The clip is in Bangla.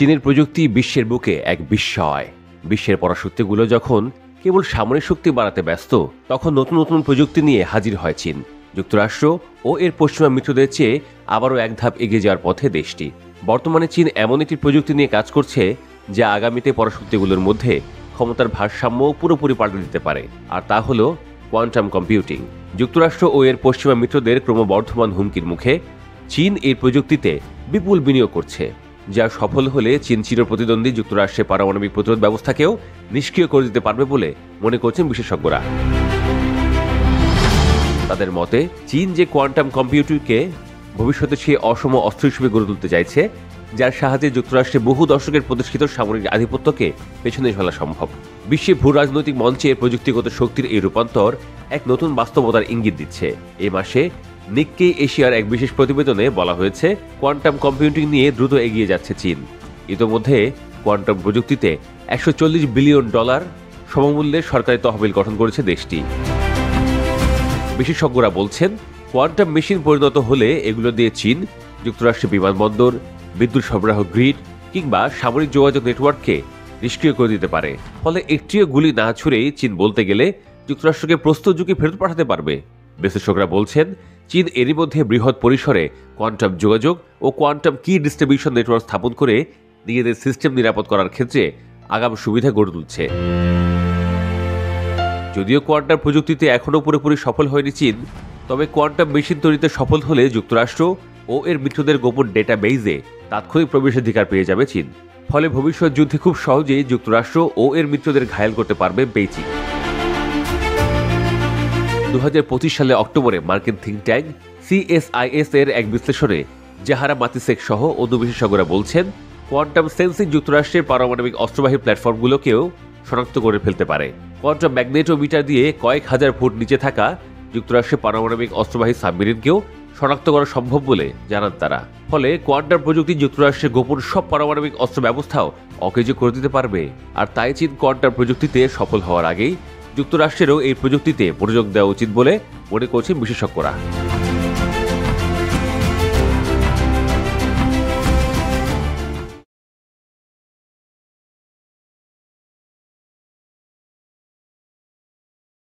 চীনের প্রযুক্তি বিশ্বের বুকে এক বিস্ময়। বিশ্বের পরাশক্তিগুলো যখন কেবল সামরিক শক্তি বাড়াতে ব্যস্ত, তখন নতুন নতুন প্রযুক্তি নিয়ে হাজির হয় চীন। যুক্তরাষ্ট্র ও এর পশ্চিমা মিত্রদের চেয়ে আবারও এক ধাপ এগিয়ে যাওয়ার পথে দেশটি। বর্তমানে চীন এমন একটি প্রযুক্তি নিয়ে কাজ করছে যা আগামীতে পরাশক্তিগুলোর মধ্যে ক্ষমতার ভারসাম্য পুরোপুরি পাল্টে দিতে পারে, আর তা হল কোয়ান্টাম কম্পিউটিং। যুক্তরাষ্ট্র ও এর পশ্চিমা মিত্রদের ক্রমবর্ধমান হুমকির মুখে চীন এই প্রযুক্তিতে বিপুল বিনিয়োগ করছে, যা সফল হলে চীন চিরপ্রতিদ্বন্দ্বী যুক্তরাষ্ট্রের পারমাণবিক প্রতিরোধ ব্যবস্থাকেও নিষ্ক্রিয় করে দিতে পারবে বলে মনে করছেন বিশেষজ্ঞরা। তাদের মতে, চীন যে কোয়ান্টাম কম্পিউটিংকে ভবিষ্যতে সে অসম অস্ত্র হিসেবে গড়ে তুলতে চাইছে, যার সাহায্যে যুক্তরাষ্ট্রে বহু দশকের প্রতিষ্ঠিত সামরিক আধিপত্যকে পেছনে ফেলা সম্ভব। বিশ্বে ভূ রাজনৈতিক মঞ্চে প্রযুক্তিগত শক্তির এই রূপান্তর এক নতুন বাস্তবতার ইঙ্গিত দিচ্ছে। এই মাসে নিক্কেই এশিয়ার এক বিশেষ প্রতিবেদনে বলা হয়েছে, কোয়ান্টাম কম্পিউটিং নিয়ে দ্রুত এগিয়ে যাচ্ছে চীন। ইতোমধ্যে কোয়ান্টাম প্রযুক্তিতে $140 বিলিয়ন সমমূল্যের সরকারি তহবিল গঠন করেছে দেশটি। বিশেষজ্ঞরা বলছেন, কোয়ান্টাম মেশিন পরিণত হলে এগুলো দিয়ে চীন যুক্তরাষ্ট্রের বিমানবন্দর, বিদ্যুৎ সরবরাহ গ্রিড কিংবা সামরিক যোগাযোগ নেটওয়ার্ককে নিষ্ক্রিয় করে দিতে পারে। ফলে একটিও গুলি না ছুড়েই চীন বলতে গেলে যুক্তরাষ্ট্রকে প্রস্তুত যুগে ফেরত পাঠাতে পারবে। বিশ্লেষকরা বলছেন, চীন এরই মধ্যে বৃহৎ পরিসরে কোয়ান্টাম যোগাযোগ ও কোয়ান্টাম কি ডিস্ট্রিবিউশন নেটওয়ার্ক স্থাপন করে নিজেদের সিস্টেম নিরাপদ করার ক্ষেত্রে আগাম সুবিধা গড়ে তুলছে। যদিও কোয়ান্টাম প্রযুক্তিতে এখনও পুরোপুরি সফল হয়নি চীন, তবে কোয়ান্টাম মেশিন তৈরিতে সফল হলে যুক্তরাষ্ট্র ও এর মিত্রদের গোপন ডেটাবেইজে তাৎক্ষণিক প্রবেশাধিকার পেয়ে যাবে চীন। ফলে ভবিষ্যৎ যুদ্ধে খুব সহজেই যুক্তরাষ্ট্র ও এর মিত্রদের ঘায়েল করতে পারবে বেইজিং। 2025 সালে অক্টোবরে মার্কিন থিঙ্ক ট্যাঙ্ক CSIS এর এক বিশ্লেষণে জাহারা মাতিসেক সহ অন্য বিশেষজ্ঞরা বলছেন, কোয়ান্টাম সেন্সিং যুক্তরাষ্ট্রের পারমাণবিক অস্ত্রবাহী প্ল্যাটফর্মগুলোকেও শনাক্ত করে ফেলতে পারে। কোয়ান্টাম ম্যাগনেটোমিটার দিয়ে কয়েক হাজার ফুট নিচে থাকা যুক্তরাষ্ট্রের পারমাণবিক অস্ত্রবাহী সাবমেরিনকেও শনাক্ত করা সম্ভব বলে জানান তারা। ফলে কোয়ান্টাম প্রযুক্তি যুক্তরাষ্ট্রের গোপন সব পারমাণবিক অস্ত্র ব্যবস্থাও অকেজো করে দিতে পারবে। আর তাই চীন কোয়ান্টাম প্রযুক্তিতে সফল হওয়ার আগেই যুক্তরাষ্ট্রেরও এই প্রযুক্তিতে মনোযোগ দেওয়া উচিত বলে মনে করছেন বিশেষজ্ঞরা।